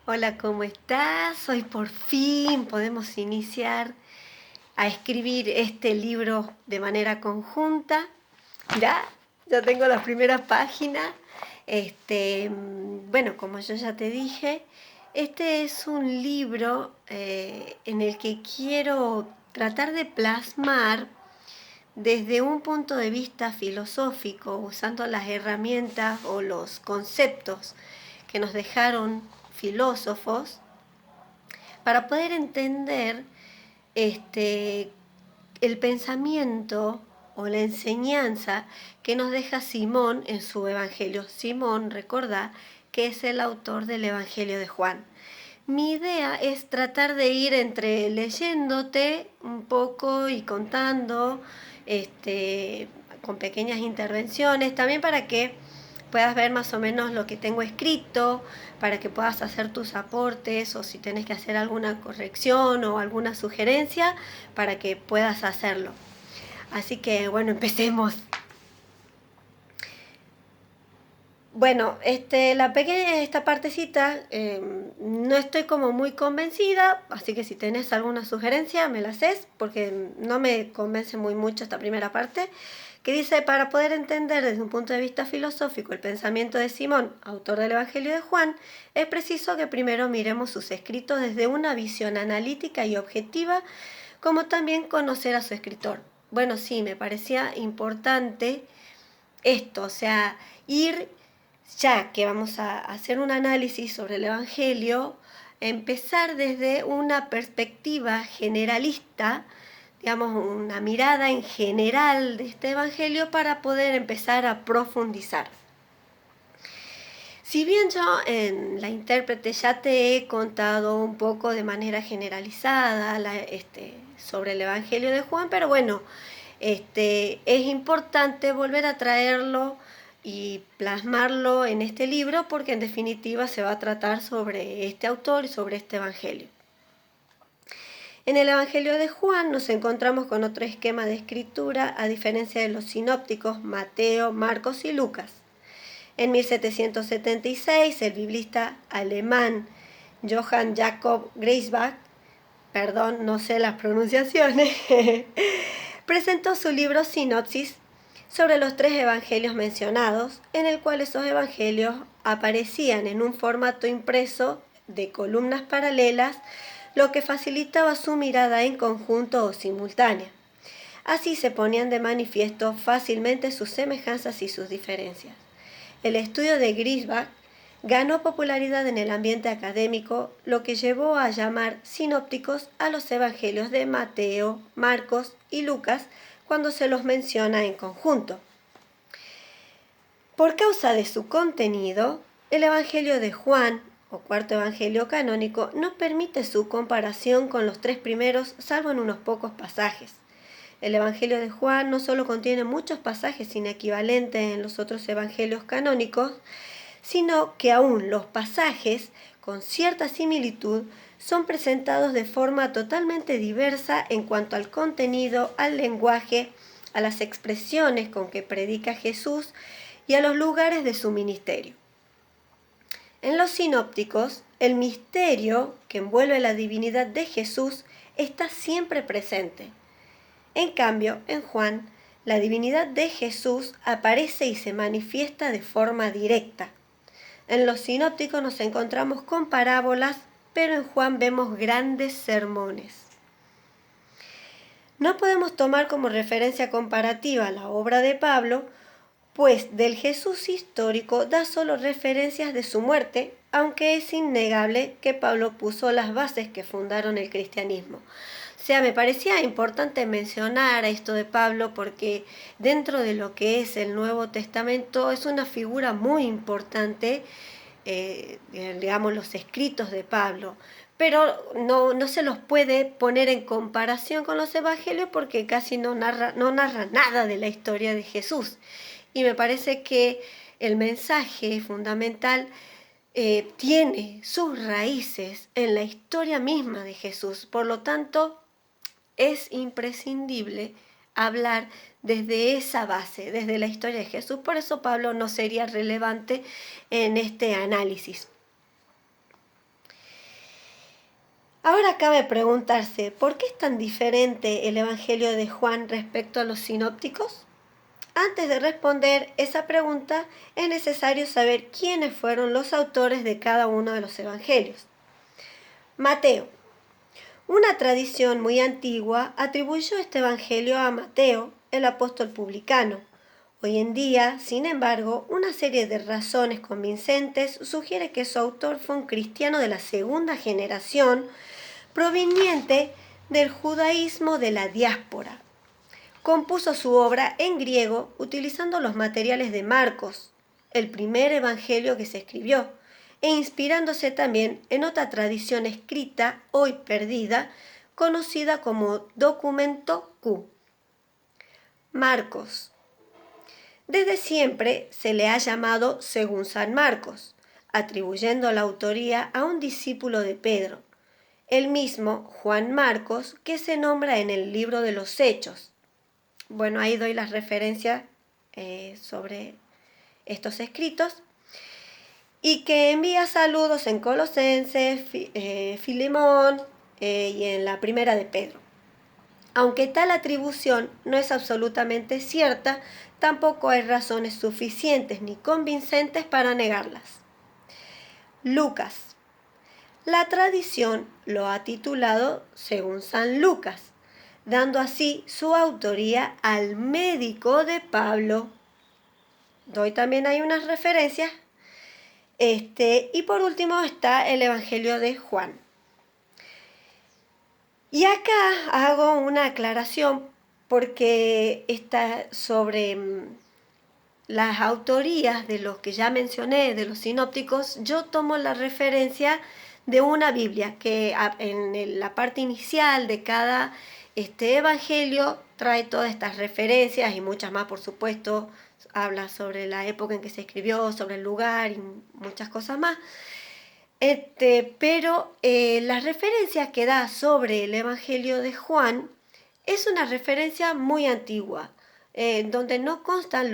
Hola, ¿cómo estás? Hoy por fin podemos iniciar a escribir este libro de manera conjunta. Mirá, ya tengo las primeras páginas. Bueno, como yo ya te dije, este es un libro en el que quiero tratar de plasmar desde un punto de vista filosófico, usando las herramientas o los conceptos que nos dejaron filósofos, para poder entender el pensamiento o la enseñanza que nos deja Simón en su Evangelio. Simón, recordá, que es el autor del Evangelio de Juan. Mi idea es tratar de ir entre leyéndote un poco y contando, con pequeñas intervenciones, también para que puedas ver más o menos lo que tengo escrito, para que puedas hacer tus aportes o si tenés que hacer alguna corrección o alguna sugerencia, para que puedas hacerlo. Así que bueno, empecemos. Bueno, esta partecita no estoy como muy convencida, así que si tenés alguna sugerencia me la haces, porque no me convence muy mucho esta primera parte, que dice: para poder entender desde un punto de vista filosófico el pensamiento de Simón, autor del Evangelio de Juan, es preciso que primero miremos sus escritos desde una visión analítica y objetiva, como también conocer a su escritor. Bueno, sí, me parecía importante esto, o sea, ir, ya que vamos a hacer un análisis sobre el Evangelio, empezar desde una perspectiva generalista, digamos, una mirada en general de este Evangelio para poder empezar a profundizar. Si bien yo en la intérprete ya te he contado un poco de manera generalizada sobre el Evangelio de Juan, pero bueno, es importante volver a traerlo y plasmarlo en este libro, porque en definitiva se va a tratar sobre este autor y sobre este Evangelio. En el Evangelio de Juan nos encontramos con otro esquema de escritura, a diferencia de los sinópticos Mateo, Marcos y Lucas. En 1776, el biblista alemán Johann Jakob Griesbach, perdón, no sé las pronunciaciones, presentó su libro Sinopsis sobre los 3 evangelios mencionados, en el cual esos evangelios aparecían en un formato impreso de columnas paralelas, lo que facilitaba su mirada en conjunto o simultánea. Así se ponían de manifiesto fácilmente sus semejanzas y sus diferencias. El estudio de Griesbach ganó popularidad en el ambiente académico, lo que llevó a llamar sinópticos a los evangelios de Mateo, Marcos y Lucas cuando se los menciona en conjunto. Por causa de su contenido, el Evangelio de Juan, o cuarto evangelio canónico, no permite su comparación con los 3 primeros, salvo en unos pocos pasajes. El Evangelio de Juan no solo contiene muchos pasajes inequivalentes en los otros evangelios canónicos, sino que aún los pasajes con cierta similitud son presentados de forma totalmente diversa en cuanto al contenido, al lenguaje, a las expresiones con que predica Jesús y a los lugares de su ministerio. En los sinópticos, el misterio que envuelve la divinidad de Jesús está siempre presente. En cambio, en Juan, la divinidad de Jesús aparece y se manifiesta de forma directa. En los sinópticos nos encontramos con parábolas, pero en Juan vemos grandes sermones. No podemos tomar como referencia comparativa la obra de Pablo, pues del Jesús histórico da solo referencias de su muerte, aunque es innegable que Pablo puso las bases que fundaron el cristianismo. O sea, me parecía importante mencionar esto de Pablo porque dentro de lo que es el Nuevo Testamento es una figura muy importante, digamos, los escritos de Pablo, pero no se los puede poner en comparación con los evangelios porque casi no narra nada de la historia de Jesús. Y me parece que el mensaje fundamental tiene sus raíces en la historia misma de Jesús. Por lo tanto, es imprescindible hablar desde esa base, desde la historia de Jesús. Por eso Pablo no sería relevante en este análisis. Ahora cabe preguntarse, ¿por qué es tan diferente el Evangelio de Juan respecto a los sinópticos? Antes de responder esa pregunta, es necesario saber quiénes fueron los autores de cada uno de los evangelios. Mateo. Una tradición muy antigua atribuyó este evangelio a Mateo, el apóstol publicano. Hoy en día, sin embargo, una serie de razones convincentes sugiere que su autor fue un cristiano de la segunda generación, proveniente del judaísmo de la diáspora. Compuso su obra en griego utilizando los materiales de Marcos, el primer evangelio que se escribió, e inspirándose también en otra tradición escrita, hoy perdida, conocida como Documento Q. Marcos. Desde siempre se le ha llamado según San Marcos, atribuyendo la autoría a un discípulo de Pedro, el mismo Juan Marcos que se nombra en el libro de los Hechos. Bueno, ahí doy las referencias sobre estos escritos. Y que envía saludos en Colosenses, Filemón y en la primera de Pedro. Aunque tal atribución no es absolutamente cierta, tampoco hay razones suficientes ni convincentes para negarlas. Lucas. La tradición lo ha titulado según San Lucas, dando así su autoría al médico de Pablo. Doy también ahí unas referencias. Y por último está el Evangelio de Juan. Y acá hago una aclaración porque está sobre las autorías de los que ya mencioné, de los sinópticos. Yo tomo la referencia de una Biblia que en la parte inicial de cada evangelio trae todas estas referencias y muchas más, por supuesto. Habla sobre la época en que se escribió, sobre el lugar y muchas cosas más. Pero las referencias que da sobre el Evangelio de Juan es una referencia muy antigua, donde no constan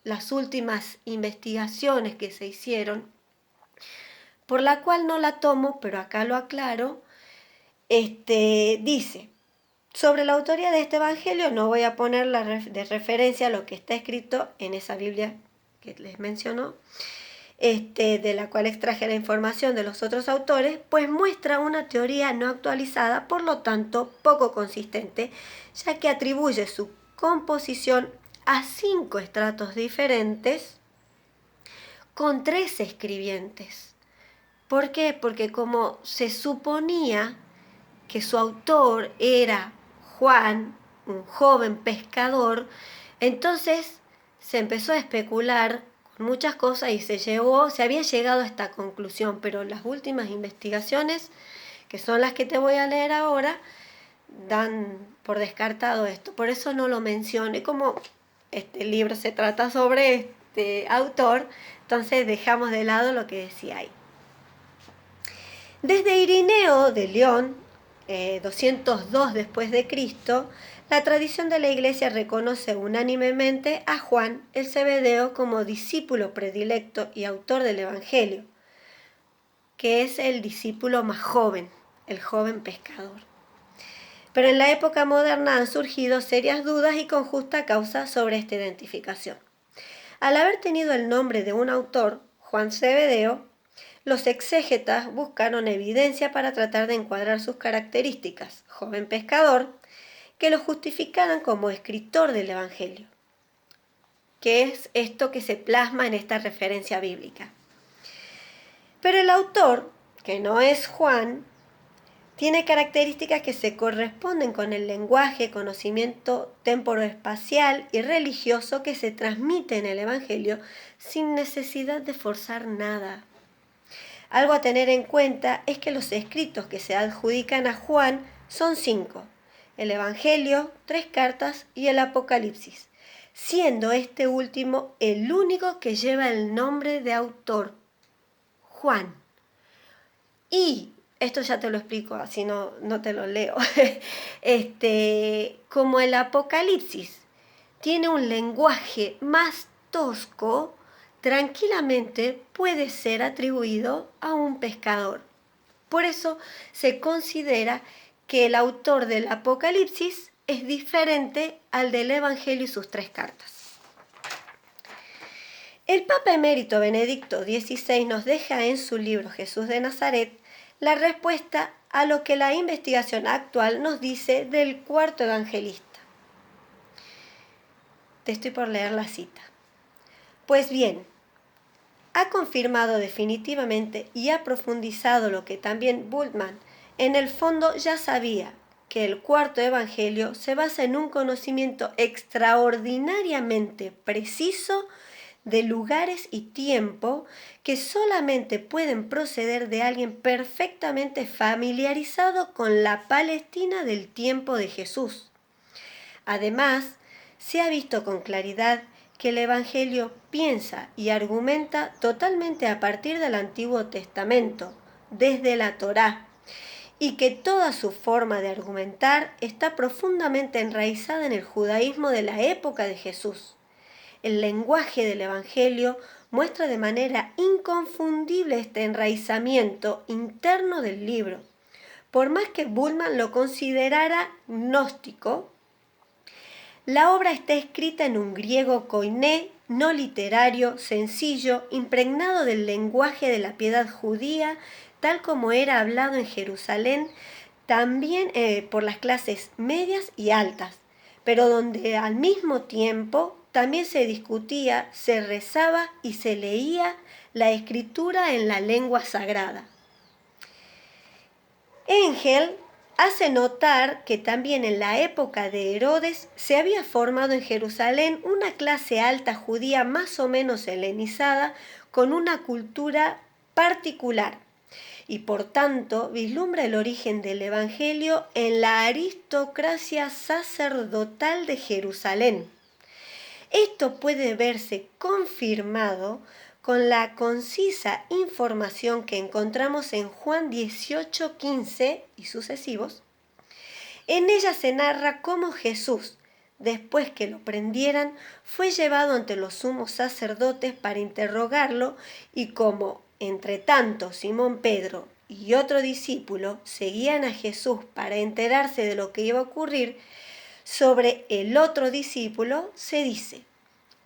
las últimas investigaciones que se hicieron, por la cual no la tomo, pero acá lo aclaro. Dice, sobre la autoría de este Evangelio no voy a poner de referencia lo que está escrito en esa Biblia que les menciono, de la cual extraje la información de los otros autores, pues muestra una teoría no actualizada, por lo tanto poco consistente, ya que atribuye su composición a 5 estratos diferentes con 3 escribientes. ¿Por qué? Porque como se suponía que su autor era Juan, un joven pescador, entonces se empezó a especular con muchas cosas y se había llegado a esta conclusión, pero las últimas investigaciones, que son las que te voy a leer ahora, dan por descartado esto. Por eso no lo mencioné, como este libro se trata sobre este autor, entonces dejamos de lado lo que decía ahí. Desde Irineo de León, 202 después de Cristo, la tradición de la Iglesia reconoce unánimemente a Juan el Zebedeo como discípulo predilecto y autor del Evangelio, que es el discípulo más joven, el joven pescador. Pero en la época moderna han surgido serias dudas y con justa causa sobre esta identificación. Al haber tenido el nombre de un autor, Juan Zebedeo, los exégetas buscaron evidencia para tratar de encuadrar sus características, joven pescador, que lo justificaran como escritor del Evangelio, que es esto que se plasma en esta referencia bíblica. Pero el autor, que no es Juan, tiene características que se corresponden con el lenguaje, conocimiento temporoespacial y religioso que se transmite en el Evangelio sin necesidad de forzar nada. Algo a tener en cuenta es que los escritos que se adjudican a Juan son 5, el Evangelio, 3 cartas y el Apocalipsis, siendo este último el único que lleva el nombre de autor, Juan. Y esto ya te lo explico, así no te lo leo. Como el Apocalipsis tiene un lenguaje más tosco, tranquilamente puede ser atribuido a un pescador. Por eso se considera que el autor del Apocalipsis es diferente al del Evangelio y sus 3 cartas. El Papa Emérito Benedicto XVI nos deja en su libro Jesús de Nazaret la respuesta a lo que la investigación actual nos dice del cuarto evangelista. Te estoy por leer la cita. Pues bien, ha confirmado definitivamente y ha profundizado lo que también Bultmann en el fondo ya sabía, que el cuarto evangelio se basa en un conocimiento extraordinariamente preciso de lugares y tiempo que solamente pueden proceder de alguien perfectamente familiarizado con la Palestina del tiempo de Jesús. Además, se ha visto con claridad que el Evangelio piensa y argumenta totalmente a partir del Antiguo Testamento, desde la Torá, y que toda su forma de argumentar está profundamente enraizada en el judaísmo de la época de Jesús. El lenguaje del Evangelio muestra de manera inconfundible este enraizamiento interno del libro. Por más que Bultmann lo considerara gnóstico, la obra está escrita en un griego koiné, no literario, sencillo, impregnado del lenguaje de la piedad judía, tal como era hablado en Jerusalén, también por las clases medias y altas, pero donde al mismo tiempo también se discutía, se rezaba y se leía la escritura en la lengua sagrada. Engel hace notar que también en la época de Herodes se había formado en Jerusalén una clase alta judía más o menos helenizada con una cultura particular y por tanto vislumbra el origen del Evangelio en la aristocracia sacerdotal de Jerusalén. Esto puede verse confirmado con la concisa información que encontramos en Juan 18:15 y sucesivos. En ella se narra cómo Jesús, después que lo prendieran, fue llevado ante los sumos sacerdotes para interrogarlo y cómo, entre tanto, Simón Pedro y otro discípulo seguían a Jesús para enterarse de lo que iba a ocurrir. Sobre el otro discípulo se dice: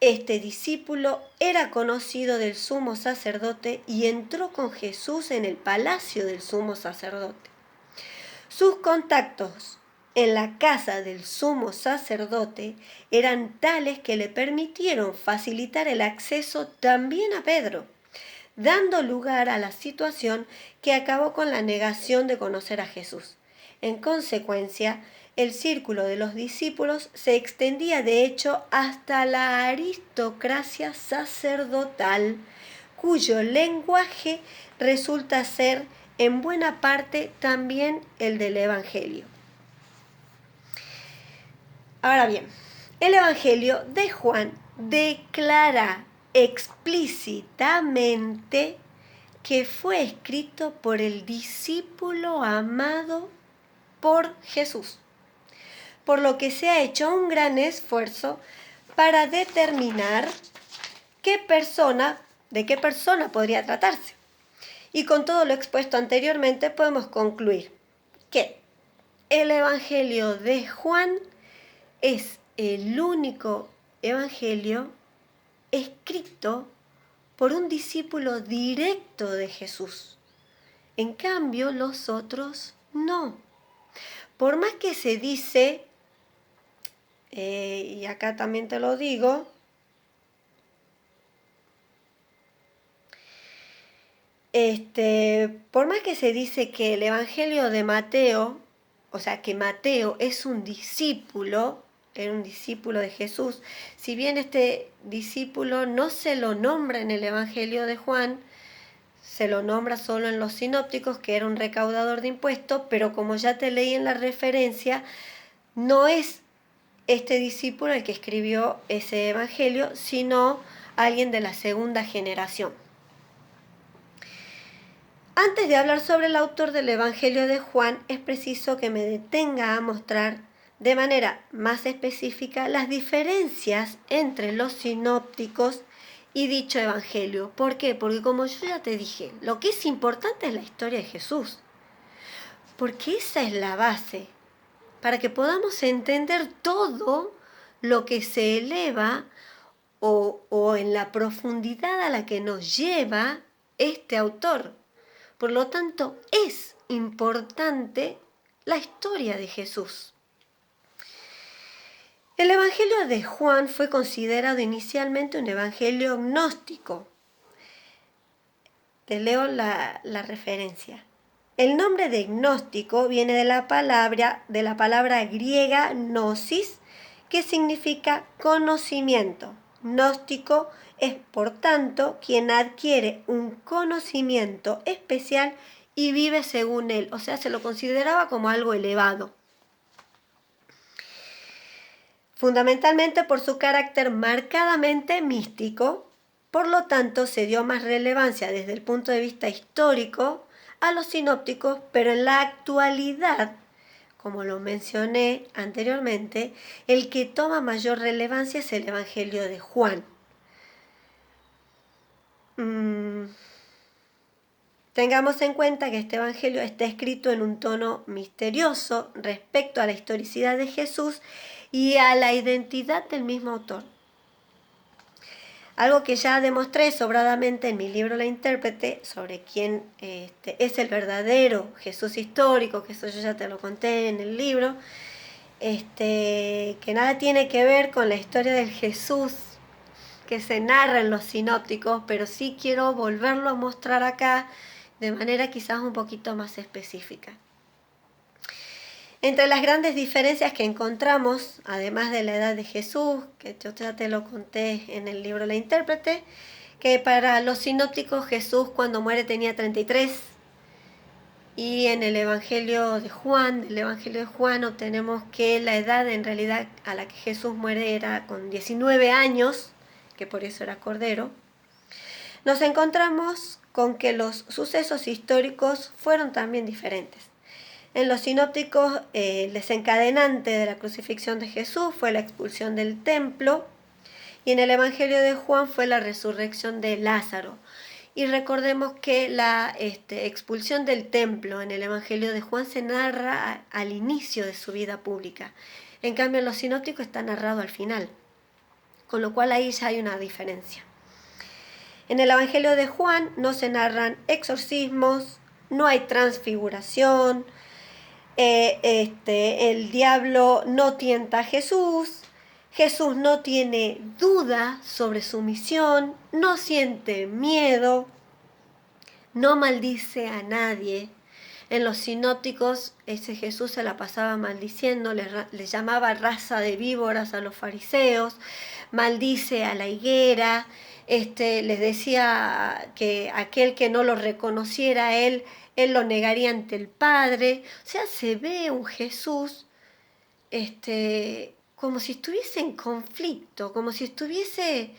este discípulo era conocido del sumo sacerdote y entró con Jesús en el palacio del sumo sacerdote. Sus contactos en la casa del sumo sacerdote eran tales que le permitieron facilitar el acceso también a Pedro, dando lugar a la situación que acabó con la negación de conocer a Jesús. En consecuencia, el círculo de los discípulos se extendía de hecho hasta la aristocracia sacerdotal, cuyo lenguaje resulta ser en buena parte también el del Evangelio. Ahora bien, el Evangelio de Juan declara explícitamente que fue escrito por el discípulo amado por Jesús, por lo que se ha hecho un gran esfuerzo para determinar de qué persona podría tratarse. Y con todo lo expuesto anteriormente podemos concluir que el Evangelio de Juan es el único evangelio escrito por un discípulo directo de Jesús. En cambio, los otros no. Por más que se dice, y acá también te lo digo, por más que se dice que el Evangelio de Mateo, o sea que Mateo es un discípulo, era un discípulo de Jesús, si bien este discípulo no se lo nombra en el Evangelio de Juan, se lo nombra solo en los sinópticos, que era un recaudador de impuestos, pero como ya te leí en la referencia, no es este discípulo el que escribió ese Evangelio, sino alguien de la segunda generación. Antes de hablar sobre el autor del Evangelio de Juan, es preciso que me detenga a mostrar de manera más específica las diferencias entre los sinópticos y dicho Evangelio. ¿Por qué? Porque como yo ya te dije, lo que es importante es la historia de Jesús. porque esa es la base, para que podamos entender todo lo que se eleva o en la profundidad a la que nos lleva este autor. Por lo tanto, es importante la historia de Jesús. El Evangelio de Juan fue considerado inicialmente un evangelio gnóstico. Te leo la referencia. El nombre de gnóstico viene de la palabra griega gnosis, que significa conocimiento. Gnóstico es, por tanto, quien adquiere un conocimiento especial y vive según él. O sea, se lo consideraba como algo elevado. Fundamentalmente por su carácter marcadamente místico, por lo tanto se dio más relevancia desde el punto de vista histórico a los sinópticos, pero en la actualidad, como lo mencioné anteriormente, el que toma mayor relevancia es el Evangelio de Juan. Tengamos en cuenta que este Evangelio está escrito en un tono misterioso respecto a la historicidad de Jesús y a la identidad del mismo autor. Algo que ya demostré sobradamente en mi libro La Intérprete, sobre quién es el verdadero Jesús histórico, que eso yo ya te lo conté en el libro, que nada tiene que ver con la historia del Jesús que se narra en los sinópticos, pero sí quiero volverlo a mostrar acá de manera quizás un poquito más específica. Entre las grandes diferencias que encontramos, además de la edad de Jesús, que yo ya te lo conté en el libro La Intérprete, que para los sinópticos Jesús cuando muere tenía 33, y en el Evangelio de Juan, obtenemos que la edad en realidad a la que Jesús muere era con 19 años, que por eso era cordero. Nos encontramos con que los sucesos históricos fueron también diferentes. En los sinópticos, el desencadenante de la crucifixión de Jesús fue la expulsión del templo, y en el Evangelio de Juan fue la resurrección de Lázaro. Y recordemos que la expulsión del templo en el Evangelio de Juan se narra al inicio de su vida pública. En cambio, en los sinópticos está narrado al final, con lo cual ahí ya hay una diferencia. En el Evangelio de Juan no se narran exorcismos, no hay transfiguración, el diablo no tienta a Jesús, Jesús no tiene duda sobre su misión, no siente miedo, no maldice a nadie. En los sinópticos, ese Jesús se la pasaba maldiciendo, les llamaba raza de víboras a los fariseos, maldice a la higuera, les decía que aquel que no lo reconociera a él lo negaría ante el Padre. O sea, se ve un Jesús como si estuviese en conflicto, como si estuviese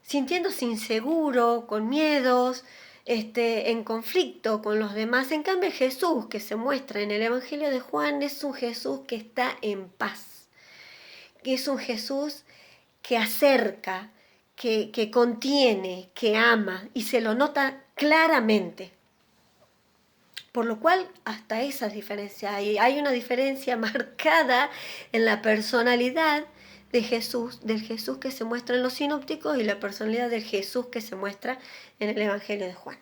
sintiéndose inseguro, con miedos, en conflicto con los demás. En cambio, Jesús que se muestra en el Evangelio de Juan es un Jesús que está en paz, que es un Jesús que acerca, que contiene, que ama, y se lo nota claramente. Por lo cual, hasta esas diferencias, hay una diferencia marcada en la personalidad de Jesús, del Jesús que se muestra en los sinópticos, y la personalidad del Jesús que se muestra en el Evangelio de Juan.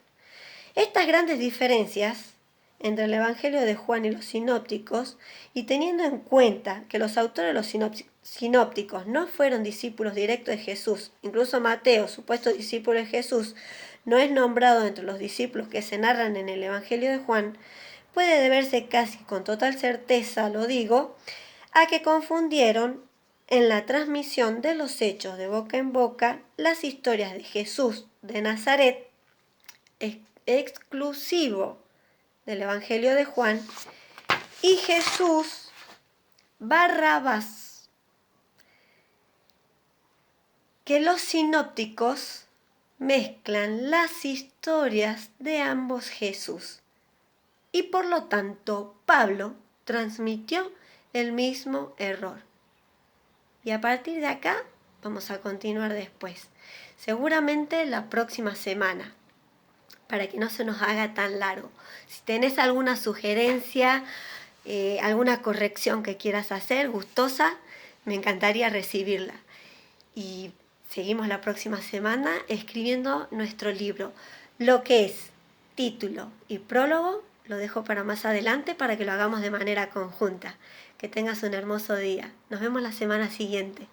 Estas grandes diferencias entre el Evangelio de Juan y los sinópticos, y teniendo en cuenta que los autores de los sinópticos no fueron discípulos directos de Jesús, incluso Mateo, supuesto discípulo de Jesús, no es nombrado entre los discípulos que se narran en el Evangelio de Juan, puede deberse casi con total certeza, lo digo, a que confundieron en la transmisión de los hechos de boca en boca las historias de Jesús de Nazaret, exclusivo del Evangelio de Juan, y Jesús Barrabás, que los sinópticos mezclan las historias de ambos Jesús, y por lo tanto Pablo transmitió el mismo error. Y a partir de acá vamos a continuar después, seguramente la próxima semana. para que no se nos haga tan largo. Si tenés alguna sugerencia, alguna corrección que quieras hacer, gustosa, me encantaría recibirla. Y seguimos la próxima semana escribiendo nuestro libro. Lo que es título y prólogo lo dejo para más adelante para que lo hagamos de manera conjunta. Que tengas un hermoso día. Nos vemos la semana siguiente.